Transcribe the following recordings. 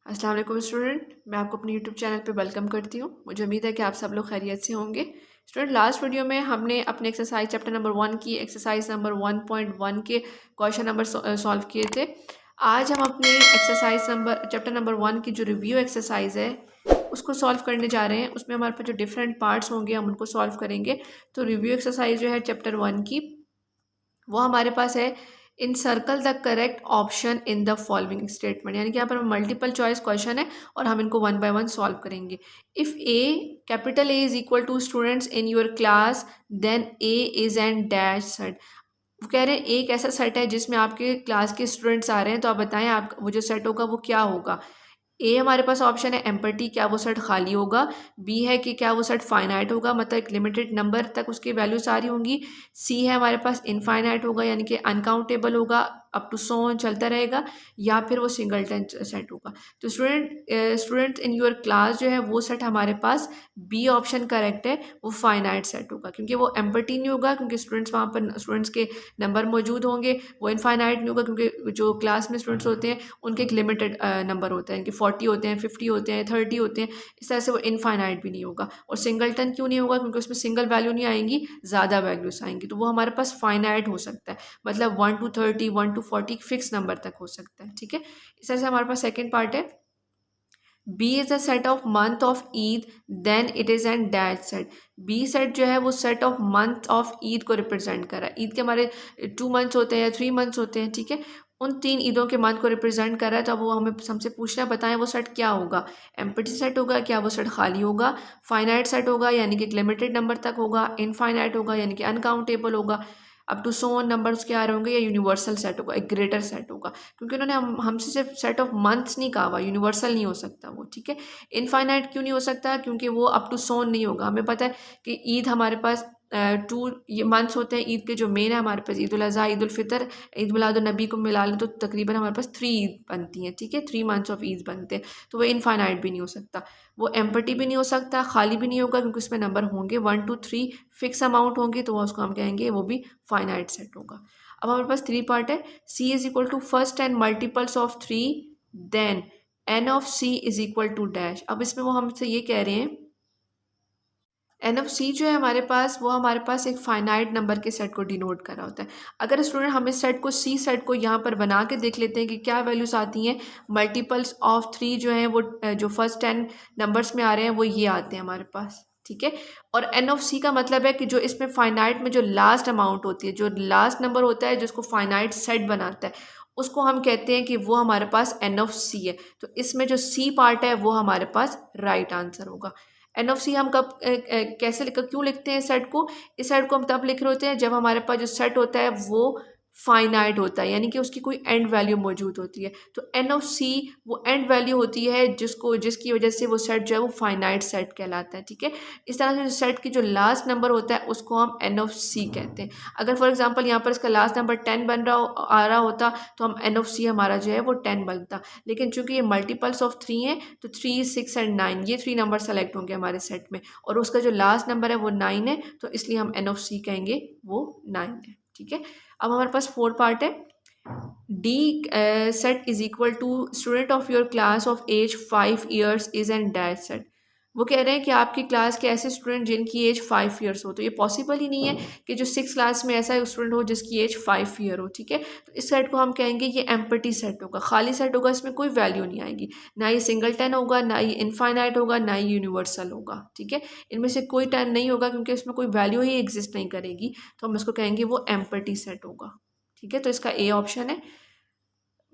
अस्सलाम वालेकुम स्टूडेंट, मैं आपको अपने यूट्यूब चैनल पे वेलकम करती हूँ। मुझे उम्मीद है कि आप सब लोग खैरियत से होंगे। स्टूडेंट, लास्ट वीडियो में हमने अपने एक्सरसाइज चैप्टर नंबर 1 की एक्सरसाइज नंबर 1.1 के क्वेश्चन नंबर सॉल्व किए थे। आज हम अपने एक्सरसाइज नंबर चैप्टर नंबर 1 की जो रिव्यू एक्सरसाइज है उसको सॉल्व करने जा रहे हैं। उसमें हमारे पास जो डिफरेंट पार्ट्स होंगे हम उनको सॉल्व करेंगे। तो रिव्यू एक्सरसाइज जो है चैप्टर 1 की वो हमारे पास है, in circle the correct option in the following statement. यानी कि यहाँ पर मल्टीपल चॉइस क्वेश्चन है और हम इनको वन बाय वन सॉल्व करेंगे। If A capital A is equal to students in your class then A is an dash set. वो कह रहे हैं एक ऐसा सेट है जिसमें आपके क्लास के स्टूडेंट्स आ रहे हैं, तो आप बताएं आप वो जो सेट होगा वो क्या होगा। ए हमारे पास ऑप्शन है एम्पटी, क्या वो सेट खाली होगा। बी है कि क्या वो सेट फाइनाइट होगा, मतलब एक लिमिटेड नंबर तक उसकी वैल्यू सारी होंगी। सी है हमारे पास इनफाइनाइट होगा, यानी कि अनकाउंटेबल होगा, अप टू सो ऑन चलता रहेगा। या फिर वो सिंगलटन सेट होगा। तो स्टूडेंट इन योर क्लास जो है वो सेट हमारे पास बी ऑप्शन करेक्ट है, वो फाइनाइट सेट होगा क्योंकि वो एम्पटी नहीं होगा, क्योंकि स्टूडेंट्स वहाँ पर स्टूडेंट्स के नंबर मौजूद होंगे। वो इनफाइनाइट नहीं होगा क्योंकि जो क्लास में स्टूडेंट्स होते हैं उनके एक लिमिटेड नंबर होता है, इनके 40 होते हैं, 50 होते हैं, 30 होते हैं। इस तरह से वो इनफाइनाइट भी नहीं होगा। और सिंगलटन क्यों नहीं होगा, क्योंकि उसमें सिंगल वैल्यू नहीं आएंगी, ज़्यादा वैल्यूज आएंगी। तो वो हमारे पास फाइनाइट हो सकता है, मतलब 1 to 30, 1 to 40 फिक्स नंबर तक हो सकता है। ठीक है, इस तरह से हमारे पास सेकेंड पार्ट है, B is a set of month of Eid then it is an dash set. B set जो है वो set of month of Eid को रिप्रेजेंट कर रहा है। ईद के हमारे 2 मंथ्स होते हैं या 3 मंथ्स होते हैं। ठीक है, उन 3 ईदों के मंथ को रिप्रेजेंट कर रहा है। तो अब वो हमें हमसे पूछना बताएं वो सेट क्या होगा। एम्प्टी सेट होगा, क्या वो सेट खाली होगा। फाइनाइट सेट होगा, यानी कि एक लिमिटेड नंबर तक होगा। इनफाइनाइट होगा, यानी कि अनकाउंटेबल होगा, up to so on number उसके आ रहे होंगे। या यूनिवर्सल सेट होगा, एक ग्रेटर सेट होगा। क्योंकि उन्होंने हमसे सिर्फ सेट ऑफ मंथ्स नहीं कहा हुआ, यूनिवर्सल नहीं हो सकता वो। ठीक है, इनफाइनाइट क्यों नहीं हो सकता, क्योंकि वो अप टू सोन नहीं होगा। हमें पता है कि ईद हमारे पास 2 ये मंथ्स होते हैं। ईद के जो मेन है हमारे पास ईद उल अज़हा, ईद उल फितर, ईद मिलादुन नबी को मिला लें तो तकरीबन हमारे पास 3 ईद बनती हैं। ठीक है, 3 मंथ्स ऑफ ईद बनते हैं। तो वो इनफाइनाइट भी नहीं हो सकता, वो एम्पटी भी नहीं हो सकता, खाली भी नहीं होगा, क्योंकि उसमें नंबर होंगे 1 to 3 फिक्स अमाउंट होंगे। तो वो उसको हम कहेंगे वो भी फाइनाइट सेट होगा। अब हमारे पास 3 पार्ट है, C is equal to first and multiples of 3 then N of C is equal to dash. अब इसमें वो हमसे ये कह रहे हैं एन ऑफ सी जो है हमारे पास, वो हमारे पास एक फाइनाइट नंबर के सेट को डिनोट कर रहा होता है। अगर स्टूडेंट हम इस सेट को सी सेट को यहाँ पर बना के देख लेते हैं कि क्या वैल्यूज आती हैं। मल्टीपल्स ऑफ 3 जो है वो जो फर्स्ट 10 नंबर्स में आ रहे हैं वो ये आते हैं हमारे पास। ठीक है, और एन ऑफ सी का मतलब है कि जो इसमें फाइनाइट में जो लास्ट अमाउंट होती है, जो लास्ट नंबर होता है जिसको फाइनाइट सेट बनाता है, उसको हम कहते हैं कि वो हमारे पास एन ऑफ सी है। तो इसमें जो सी पार्ट है वो हमारे पास राइट आंसर होगा। एन ऑफ सी हम कब कैसे क्यों लिखते हैं सेट को, इस सेट को हम तब लिख रहे होते हैं जब हमारे पास जो सेट होता है वो फाइनाइट होता है, यानी कि उसकी कोई एंड वैल्यू मौजूद होती है। तो एन ऑफ सी वो एंड वैल्यू होती है जिसकी वजह से वो सेट जो है वो फाइनाइट सेट कहलाता है। ठीक है, इस तरह से सेट की जो लास्ट नंबर होता है उसको हम एन ऑफ सी कहते हैं। अगर फॉर एग्जांपल यहाँ पर इसका लास्ट नंबर 10 आ रहा होता तो हम एन ऑफ सी हमारा जो है वो 10 बनता। लेकिन चूंकि ये मल्टीपल्स ऑफ 3 है तो 3, 6 एंड 9 ये 3 नंबर सेलेक्ट होंगे हमारे सेट में, और उसका जो लास्ट नंबर है वो 9 है, तो इसलिए हम एन ऑफ सी कहेंगे वो 9 है। ठीक है, अब हमारे पास 4 पार्ट है, D set is equal to student of your class of age 5 years is an dash set. वो कह रहे हैं कि आपकी क्लास के ऐसे स्टूडेंट जिनकी एज 5 ईयर्स हो। तो ये पॉसिबल ही नहीं है कि जो 6 क्लास में ऐसा स्टूडेंट हो जिसकी एज 5 ईयर हो। ठीक है, तो इस सेट को हम कहेंगे ये एम्पटी सेट होगा, खाली सेट होगा, इसमें कोई वैल्यू नहीं आएगी, ना ही सिंगलटन होगा, ना ही इनफाइनाइट होगा, ना ही यूनिवर्सल होगा। ठीक है, इनमें से कोई टर्न नहीं होगा क्योंकि इसमें कोई वैल्यू ही एग्जिस्ट नहीं करेगी, तो हम इसको कहेंगे वो एम्पटी सेट होगा। ठीक है, तो इसका ए ऑप्शन है।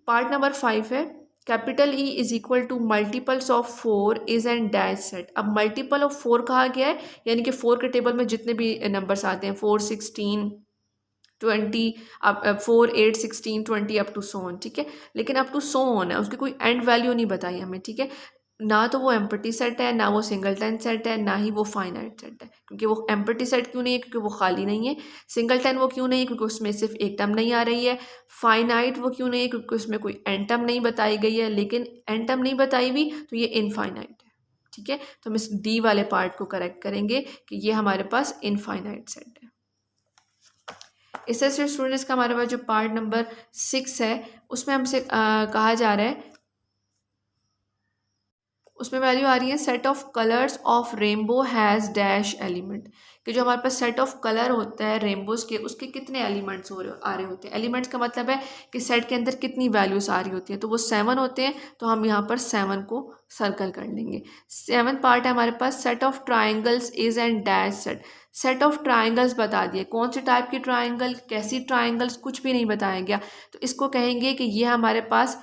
पार्ट नंबर 5 है, capital E is equal to multiples of 4 is an dash set. अब मल्टीपल ऑफ 4 कहा गया है, यानी कि 4 के टेबल में जितने भी नंबर्स आते हैं 4, 16, 20, अब 4, 8, 16, 20 अप टू सो ऑन। ठीक है, लेकिन अप टू सो ऑन है, उसकी कोई एंड वैल्यू नहीं बताई हमें। ठीक है, ना तो वो एम्पटी सेट है, ना वो सिंगलटन सेट है, ना ही वो फाइनाइट सेट है। क्योंकि वो एम्पटी सेट क्यों नहीं है, क्योंकि वो खाली नहीं है। सिंगलटन वो क्यों नहीं है, क्योंकि उसमें सिर्फ एक टर्म नहीं आ रही है। फाइनाइट वो क्यों नहीं है, क्योंकि उसमें कोई एंड टर्म नहीं बताई गई है। लेकिन एंड टर्म नहीं बताई हुई तो ये इनफाइनाइट है। ठीक है, तो हम इस डी वाले पार्ट को करेक्ट करेंगे कि ये हमारे पास इनफाइनाइट सेट है। इस तरह से स्टूडेंट्स का हमारे पास जो पार्ट नंबर 6 है उसमें हमसे कहा जा रहा है उसमें वैल्यू आ रही है set of colours of rainbow has dash element, कि जो हमारे पास सेट ऑफ कलर होता है रेनबोज के, उसके कितने एलिमेंट्स आ रहे होते हैं। एलिमेंट्स का मतलब है कि सेट के अंदर कितनी वैल्यूज आ रही होती हैं, तो वो 7 होते हैं, तो हम यहाँ पर 7 को सर्कल कर लेंगे। 7th पार्ट है हमारे पास set of triangles is and dash set. Set of triangles बता दिए, कौन सी टाइप की ट्राइंगल, कैसी ट्राइंगल्स, कुछ भी नहीं बताया गया, तो इसको कहेंगे कि ये हमारे पास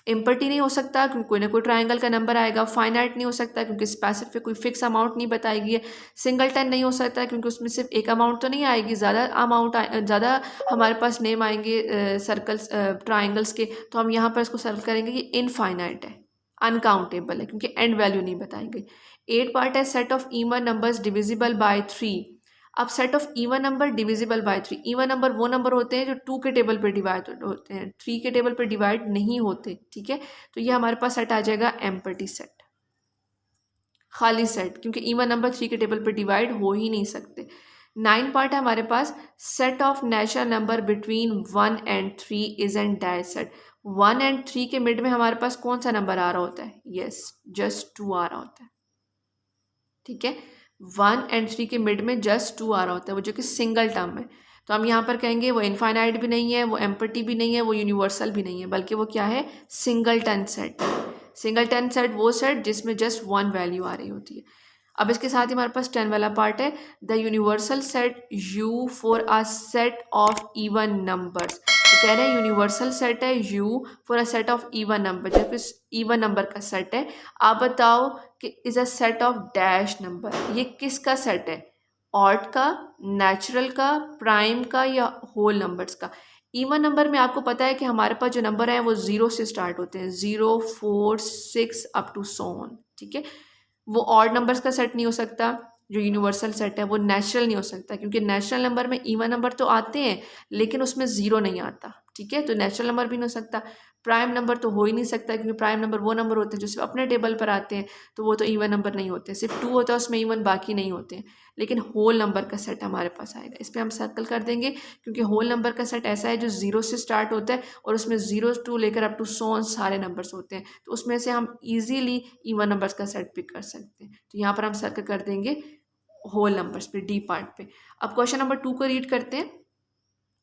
इम्पर्टी नहीं हो सकता क्योंकि कोई ना कोई ट्राइंगल का नंबर आएगा, फाइनाइट नहीं हो सकता क्योंकि स्पेसिफिक कोई फिक्स अमाउंट नहीं बताई गई है, सिंगलटन नहीं हो सकता क्योंकि उसमें सिर्फ एक अमाउंट तो नहीं आएगी, ज़्यादा हमारे पास नेम आएंगे सर्कल्स ट्राइंगल्स के, तो हम यहाँ पर इसको सर्कल करेंगे कि इनफाइनाइट है, अनकाउंटेबल है क्योंकि एंड वैल्यू नहीं बताई गई। 8 पार्ट है set of even numbers divisible by 3। अब set of even number divisible by 3, even number वो नंबर होते हैं जो 2 के टेबल पे डिवाइड होते हैं, 3 के टेबल पे डिवाइड नहीं होते, ठीक है। तो ये हमारे पास सेट आ जाएगा एम्प्टी सेट, खाली सेट, क्योंकि इवन नंबर 3 के टेबल पे डिवाइड हो ही नहीं सकते। 9 पार्ट है हमारे पास set of natural number between 1 and 3 is and dash set. 1 and 3 के मिड में हमारे पास कौन सा नंबर आ रहा होता है, यस जस्ट 2 आ रहा होता है, ठीक है। 1 एंड 3 के मिड में जस्ट 2 आ रहा होता है, वो जो कि सिंगल टर्म है, तो हम यहाँ पर कहेंगे वो इनफाइनाइट भी नहीं है, वो एम्प्टी भी नहीं है, वो यूनिवर्सल भी नहीं है, बल्कि वो क्या है, singleton set. Singleton set वो सेट जिसमें जस्ट 1 वैल्यू आ रही होती है। अब इसके साथ ही हमारे पास 10 वाला पार्ट है the universal set you for a set of even numbers. तो कह रहे हैं यूनिवर्सल सेट है you for a set of even number, जब इस इवन नंबर का सेट है। आप बताओ कि is a set of dash number, ये किसका सेट है, ऑड का, नेचुरल का, प्राइम का या होल नंबर्स का। इवन नंबर में आपको पता है कि हमारे पास जो नंबर है वो 0 से स्टार्ट होते हैं, 0, 4, 6 अप टू सो ऑन, ठीक है। वो ऑड नंबर्स का सेट नहीं हो सकता, जो यूनिवर्सल सेट है वो नेचुरल नहीं हो सकता क्योंकि नेचुरल नंबर में इवन नंबर तो आते हैं लेकिन उसमें 0 नहीं आता, ठीक है, तो नेचुरल नंबर भी नहीं हो सकता। प्राइम नंबर तो हो ही नहीं सकता क्योंकि प्राइम नंबर वो नंबर होते हैं जो सिर्फ अपने टेबल पर आते हैं, तो वो तो इवन नंबर नहीं होते, सिर्फ 2 होता है उसमें इवन, बाकी नहीं होते हैं। लेकिन होल नंबर का सेट हमारे पास आएगा, इस पर हम सर्कल कर देंगे क्योंकि होल नंबर का सेट ऐसा है जो 0 से स्टार्ट होता है और उसमें 0 टू लेकर अप टू 100 सारे नंबर्स होते हैं, तो उसमें से हम ईजीली इवन नंबर्स का सेट पिक कर सकते हैं। तो यहाँ पर हम सर्कल कर देंगे होल नंबर्स पे, डी पार्ट पे। अब क्वेश्चन नंबर 2 को रीड करते हैं।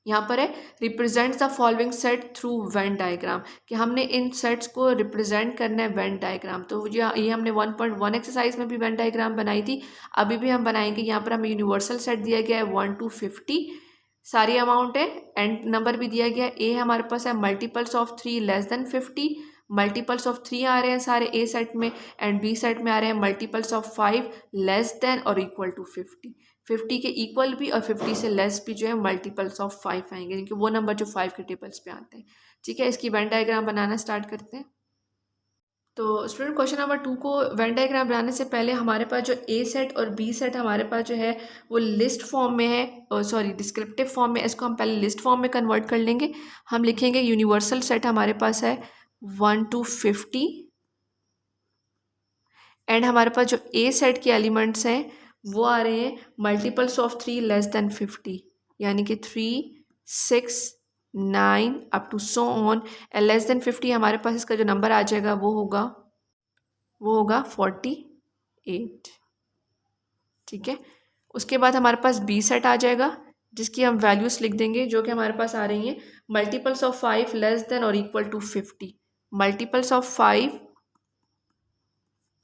यहाँ पर है represent the following set through Venn diagram, कि हमने इन सेट्स को रिप्रेजेंट करना है वेन डायग्राम। तो ये हमने 1.1 एक्सरसाइज में भी वेन डायग्राम बनाई थी, अभी भी हम बनाएंगे। यहाँ पर हमें यूनिवर्सल सेट दिया गया है 1 to 50, सारी अमाउंट है, एंड नंबर भी दिया गया है। ए हमारे पास है multiples of 3 less than 50, multiples of 3 आ रहे हैं सारे ए सेट में, एंड बी सेट में आ रहे हैं मल्टीपल्स ऑफ 5 लेस देन और इक्वल टू 50। 50 के इक्वल भी और 50 से लेस भी जो है मल्टीपल्स ऑफ 5 आएंगे, क्योंकि वो नंबर जो 5 के टेबल्स पे आते हैं, ठीक है। इसकी वेन डायग्राम बनाना स्टार्ट करते हैं। तो स्टूडेंट क्वेश्चन नंबर 2 को वेन डायग्राम बनाने से पहले हमारे पास जो ए सेट और बी सेट हमारे पास जो है वो लिस्ट फॉर्म में है, सॉरी डिस्क्रिप्टिव फॉर्म में, इसको हम पहले लिस्ट फॉर्म में कन्वर्ट कर लेंगे। हम लिखेंगे यूनिवर्सल सेट हमारे पास है 1 to 50, एंड हमारे पास जो ए सेट के एलिमेंट्स हैं वो आ रहे हैं मल्टीपल्स ऑफ 3 लेस देन 50, यानी कि 3, 6, 9 up to so on, and less than 50 हमारे पास इसका जो नंबर आ जाएगा वो होगा 48, ठीक है। उसके बाद हमारे पास बी सेट आ जाएगा जिसकी हम वैल्यूज़ लिख देंगे, जो कि हमारे पास आ रही हैं मल्टीपल्स ऑफ 5 लेस देन और equal to 50, multiples of 5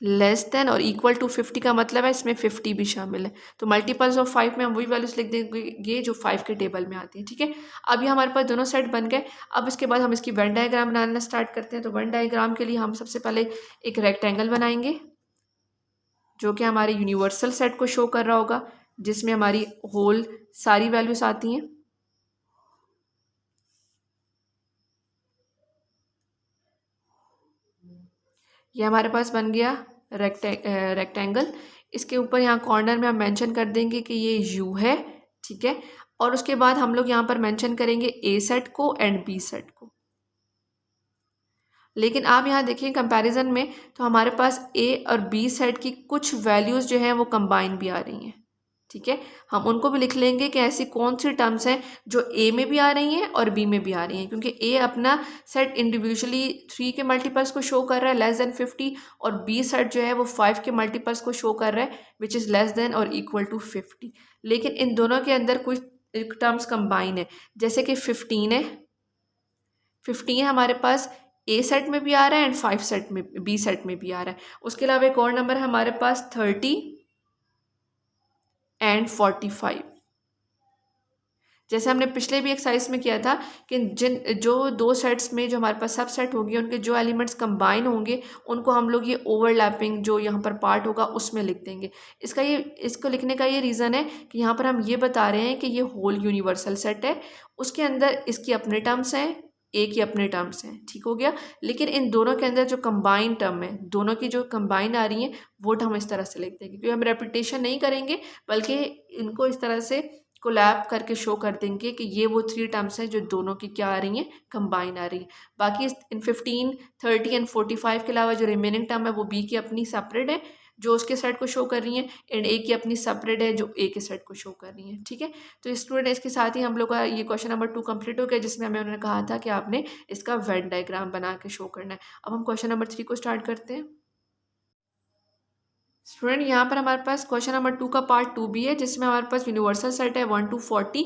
less than और इक्वल टू 50 का मतलब है इसमें 50 भी शामिल है, तो मल्टीपल्स ऑफ 5 में हम वही वैल्यूज लिख देंगे जो 5 के टेबल में आती है, ठीक है। अब ये हमारे पास दोनों सेट बन गए। अब इसके बाद हम इसकी वेन डायग्राम बनाना स्टार्ट करते हैं। तो वेन डायग्राम के लिए हम सबसे पहले एक रेक्टेंगल बनाएंगे जो कि हमारे यूनिवर्सल सेट को शो कर रहा होगा, जिसमें हमारी होल सारी वैल्यूज आती हैं। ये हमारे पास बन गया रेक्टेंगल। इसके ऊपर यहाँ कॉर्नर में हम मेंशन कर देंगे कि ये यू है, ठीक है। और उसके बाद हम लोग यहाँ पर मेंशन करेंगे ए सेट को एंड बी सेट को। लेकिन आप यहाँ देखिए कंपैरिजन में तो हमारे पास ए और बी सेट की कुछ वैल्यूज़ जो हैं वो कंबाइन भी आ रही हैं, ठीक है, हम उनको भी लिख लेंगे कि ऐसी कौन सी टर्म्स हैं जो ए में भी आ रही हैं और बी में भी आ रही हैं, क्योंकि ए अपना सेट इंडिविजुअली 3 के मल्टीपल्स को शो कर रहा है लेस देन 50, और बी सेट जो है वो 5 के मल्टीपल्स को शो कर रहा है विच इज़ लेस देन और इक्वल टू 50। लेकिन इन दोनों के अंदर कुछ टर्म्स कंबाइन है, जैसे कि 15 है, 15 हमारे पास ए सेट में भी आ रहा है एंड 5 सेट में, बी सेट में भी आ रहा है। उसके अलावा एक और नंबर है हमारे पास 30 एंड 45। जैसे हमने पिछले भी एक्सरसाइज में किया था कि जो दो सेट्स में जो हमारे पास सब सेट होगी उनके जो एलिमेंट्स कंबाइन होंगे उनको हम लोग ये ओवरलैपिंग जो यहाँ पर पार्ट होगा उसमें लिख देंगे। इसको लिखने का ये रीज़न है कि यहाँ पर हम ये बता रहे हैं कि ये होल यूनिवर्सल सेट है, उसके अंदर इसकी अपने टर्म्स हैं, ए की अपने टर्म्स हैं, ठीक हो गया। लेकिन इन दोनों के अंदर जो कंबाइन टर्म है, दोनों की जो कंबाइन आ रही हैं वो हम इस तरह से लिख देंगे, क्योंकि हम रेपिटेशन नहीं करेंगे बल्कि इनको इस तरह से कोलैब करके शो कर देंगे कि ये वो 3 टर्म्स हैं जो दोनों की क्या आ रही हैं, कंबाइन आ रही हैं। बाकी इन 15, 30 एंड 45 के अलावा जो रिमेनिंग टर्म है वो बी की अपनी सेपरेट है जो उसके सेट को शो कर रही हैं, एंड ए की अपनी सेपरेट है जो ए के सेट को शो कर रही हैं, ठीक है। तो स्टूडेंट इसके साथ ही हम लोग का ये क्वेश्चन नंबर 2 कंप्लीट हो गया, जिसमें हमें उन्होंने कहा था कि आपने इसका वेन डायग्राम बना के शो करना है। अब हम क्वेश्चन नंबर 3 को स्टार्ट करते हैं। स्टूडेंट यहाँ पर हमारे पास क्वेश्चन नंबर 2 का पार्ट 2 भी है, जिसमें हमारे पास यूनिवर्सल सेट है 1 to 40,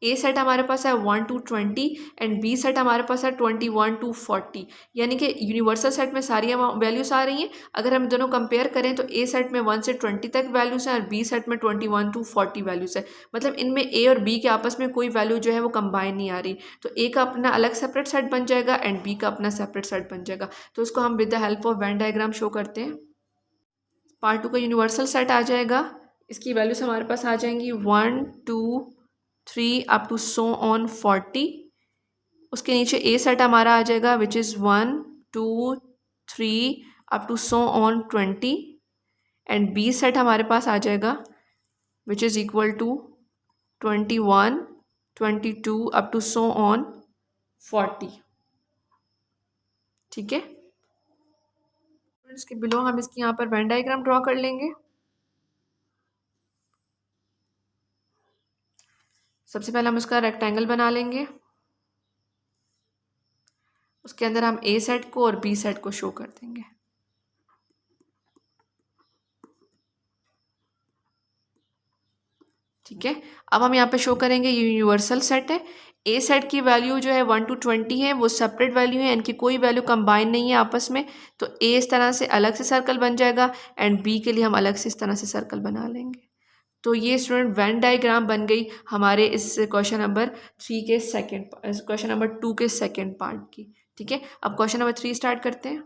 ए सेट हमारे पास है 1 to 20 एंड बी सेट हमारे पास है 21 to 40। यानी कि यूनिवर्सल सेट में सारी वैल्यूज आ रही हैं। अगर हम दोनों कंपेयर करें तो ए सेट में 1 से 20 तक वैल्यूज हैं और बी सेट में 21 to 40 वैल्यूज है। मतलब इनमें ए और बी के आपस में कोई वैल्यू जो है वो कंबाइन नहीं आ रही, तो ए का अपना अलग सेपरेट सेट बन जाएगा एंड बी का अपना सेपरेट सेट बन जाएगा। तो उसको हम with the help of Venn diagram show करते हैं। पार्ट 2 का यूनिवर्सल सेट आ जाएगा, इसकी वैल्यूज हमारे पास आ जाएंगी 1 2 3 अप टू सो ऑन 40। उसके नीचे ए सेट हमारा आ जाएगा which is 1 2 3 up to so on 20 and B set हमारे पास आ जाएगा which is equal to 21 22 up to so on 40, ठीक है। इसके बिलो हम इसकी यहाँ पर वेन डायग्राम ड्रॉ कर लेंगे। सबसे पहले हम उसका रेक्टेंगल बना लेंगे, उसके अंदर हम ए सेट को और बी सेट को शो कर देंगे, ठीक है। अब हम यहाँ पे शो करेंगे ये यूनिवर्सल सेट है, ए सेट की वैल्यू जो है 1 to 20 है, वो सेपरेट वैल्यू है, इनकी कोई वैल्यू कंबाइन नहीं है आपस में, तो ए इस तरह से अलग से सर्कल बन जाएगा एंड बी के लिए हम अलग से इस तरह से सर्कल बना लेंगे। तो ये स्टूडेंट वेन डायग्राम बन गई हमारे इस क्वेश्चन नंबर 3 के सेकेंड, क्वेश्चन नंबर 2 के सेकेंड पार्ट की, ठीक है। अब क्वेश्चन नंबर 3 स्टार्ट करते हैं।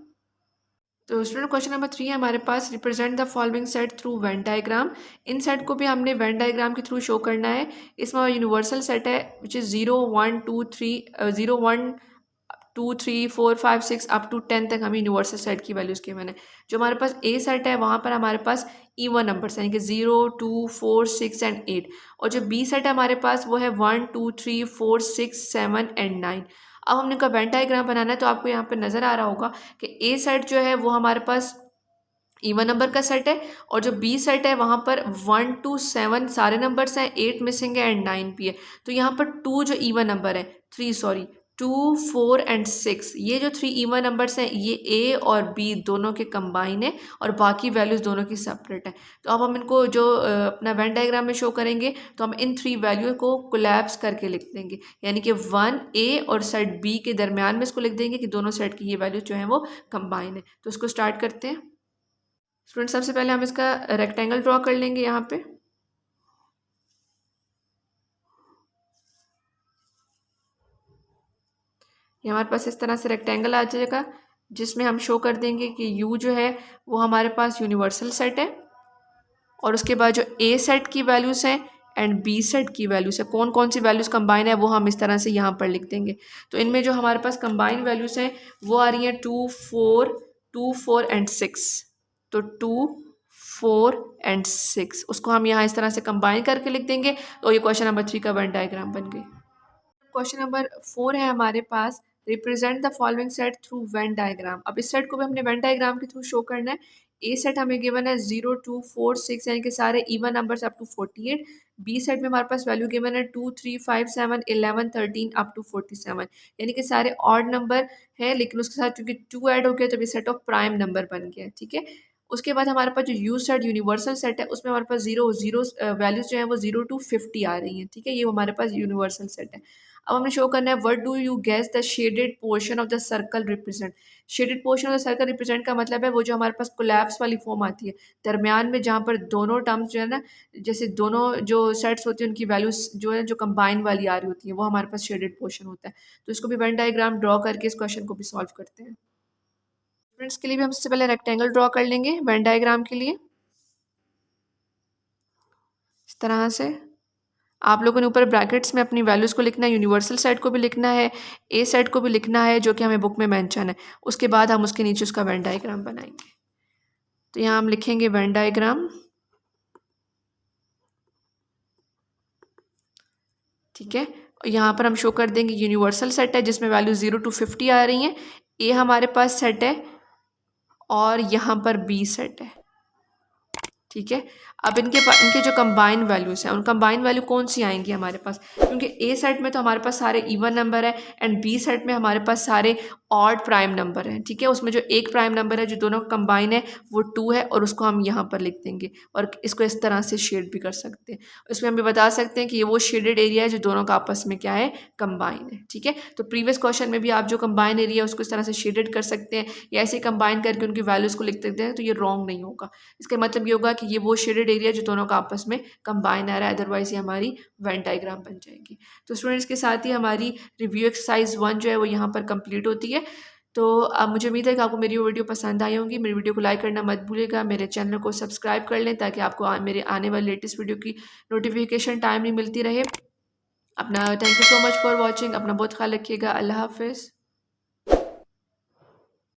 तो स्टूडेंट क्वेश्चन नंबर 3 है हमारे पास, represent the following set through Venn diagram. इन सेट को भी हमने वेन डायग्राम के थ्रू शो करना है। इसमें यूनिवर्सल सेट है विच इज़ 0 1 2 3 0 1 2 3 4 5 6 अप टू 10 तक हमें यूनिवर्सल सेट की वैल्यूज़ के मैंने। जो हमारे पास ए सेट है वहाँ पर हमारे पास इवन नंबर्स यानी कि 0 2 4 6 एंड 8, और जो बी सेट है हमारे पास वो है 1 2 3 4 6 7 एंड 9। अब हमने का वेन डायग्राम बनाना है, तो आपको यहाँ पर नज़र आ रहा होगा कि ए सेट जो है वो हमारे पास इवन नंबर का सेट है, और जो बी सेट है वहाँ पर 1 to 7 सारे नंबर्स हैं, 8 मिसिंग है एंड 9 भी है। तो यहाँ पर 2 जो इवन नंबर है 3 सॉरी 2 4 एंड 6, ये जो 3 इवन नंबर्स हैं ये ए और बी दोनों के कंबाइन है और बाकी वैल्यूज़ दोनों की सेपरेट है। तो अब हम इनको जो अपना वेन डायग्राम में शो करेंगे तो हम इन 3 वैल्यू को कोलैप्स करके लिख देंगे, यानी कि 1 ए और सेट बी के दरमियान में इसको लिख देंगे कि दोनों सेट की ये वैल्यू जो है वो कंबाइन है। तो इसको स्टार्ट करते हैं। स्टूडेंट सबसे पहले हम इसका रेक्टेंगल ड्रॉ कर लेंगे यहाँ पे। ये हमारे पास इस तरह से रेक्टेंगल आ जाएगा, जिसमें हम शो कर देंगे कि यू जो है वो हमारे पास यूनिवर्सल सेट है, और उसके बाद जो ए सेट की वैल्यूज़ हैं एंड बी सेट की वैल्यूज़ है, कौन कौन सी वैल्यूज़ कंबाइन है वो हम इस तरह से यहाँ पर लिख देंगे। तो इनमें जो हमारे पास कंबाइन वैल्यूज़ हैं वो आ रही हैं 2 4 एंड 6। तो 2 4 एंड 6 उसको हम यहाँ इस तरह से कंबाइन करके लिख देंगे। तो ये क्वेश्चन नंबर 3 का वेन डायग्राम बन गई। क्वेश्चन नंबर 4 है हमारे पास, represent the following set through Venn diagram. अब इस सेट को भी हमने वेन डायग्राम के थ्रू शो करना है। ए सेट हमें गिवन है 0 2 4 6 यानी कि सारे even numbers up to 48। B set में हमारे पास वैल्यू गिवन है 2 3 5 7 11 13 अप टू 47 यानी कि सारे ऑड नंबर है, लेकिन उसके साथ क्योंकि 2 ऐड हो गया तो ये सेट ऑफ प्राइम नंबर बन गया। ठीक है, उसके बाद हमारे पास जो यू सेट यूनिवर्सल सेट है उसमें हमारे पास जीरो जीरो वैल्यूज जो है वो 0 to 50 आ रही हैं। ठीक है, ये हमारे पास यूनिवर्सल सेट है। अब हमें शो करना है what do you guess the shaded portion of the circle represent. Shaded portion of the circle represent का मतलब है वो जो हमारे पास कोलैप्स वाली फॉर्म आती है दरमियान में, जहाँ पर दोनों टर्म्स जो है ना, जैसे दोनों जो सेट्स होती हैं उनकी वैल्यूज जो है जो कंबाइन वाली आ रही होती है, वो हमारे पास शेडेड पोर्शन होता है। तो इसको भी वेन डायग्राम ड्रॉ करके इस क्वेश्चन को भी सॉल्व करते हैं। स्टूडेंट्स के लिए भी हम सबसे पहले रेक्टेंगल ड्रॉ कर लेंगे वेन डायग्राम के लिए। इस तरह से आप लोगों ने ऊपर ब्रैकेट्स में अपनी वैल्यूज़ को लिखना है, यूनिवर्सल सेट को भी लिखना है, ए सेट को भी लिखना है जो कि हमें बुक में मेंशन है। उसके बाद हम उसके नीचे उसका वेन डायग्राम बनाएंगे। तो यहाँ हम लिखेंगे वेन डायग्राम। ठीक है, यहाँ पर हम शो कर देंगे यूनिवर्सल सेट है जिसमें वैल्यू 0 to 50 आ रही हैं, ए हमारे पास सेट है और यहाँ पर बी सेट है। ठीक है, अब इनके जो कंबाइन वैल्यूज़ हैं उन कंबाइन वैल्यू कौन सी आएंगी हमारे पास, क्योंकि ए सेट में तो हमारे पास सारे इवन नंबर है एंड बी सेट में हमारे पास सारे ऑड प्राइम नंबर हैं। ठीक है, उसमें जो एक प्राइम नंबर है जो दोनों कंबाइन है वो 2 है और उसको हम यहाँ पर लिख देंगे और इसको इस तरह से शेड भी कर सकते हैं। इसमें हम ये बता सकते हैं कि ये वो शेडेड एरिया है जो दोनों का आपस में क्या है, कंबाइन है। ठीक है, तो प्रीवियस क्वेश्चन में भी आप जो कंबाइन एरिया है उसको इस तरह से शेडेड कर सकते हैं या ऐसे कंबाइन करके उनकी वैल्यूज़ को लिख सकते हैं, तो ये रॉन्ग नहीं होगा। इसका मतलब ये होगा कि ये वो शेडेड एरिया जो दोनों का आपस में कंबाइन आ रहा है, अदरवाइज ये हमारी वेन डायग्राम बन जाएगी। तो स्टूडेंट्स के साथ ही हमारी रिव्यू एक्सरसाइज 1 जो है वो यहाँ पर कंप्लीट होती है। तो अब मुझे उम्मीद है कि आपको मेरी वीडियो पसंद आई होगी। मेरी वीडियो को लाइक करना मत भूलिएगा, मेरे चैनल को सब्सक्राइब कर लें ताकि आपको मेरे आने वाले लेटेस्ट वीडियो की नोटिफिकेशन टाइमली मिलती रहे। अपना thank you so much for watching. अपना बहुत ख्याल रखिएगा। अल्लाह हाफिज़।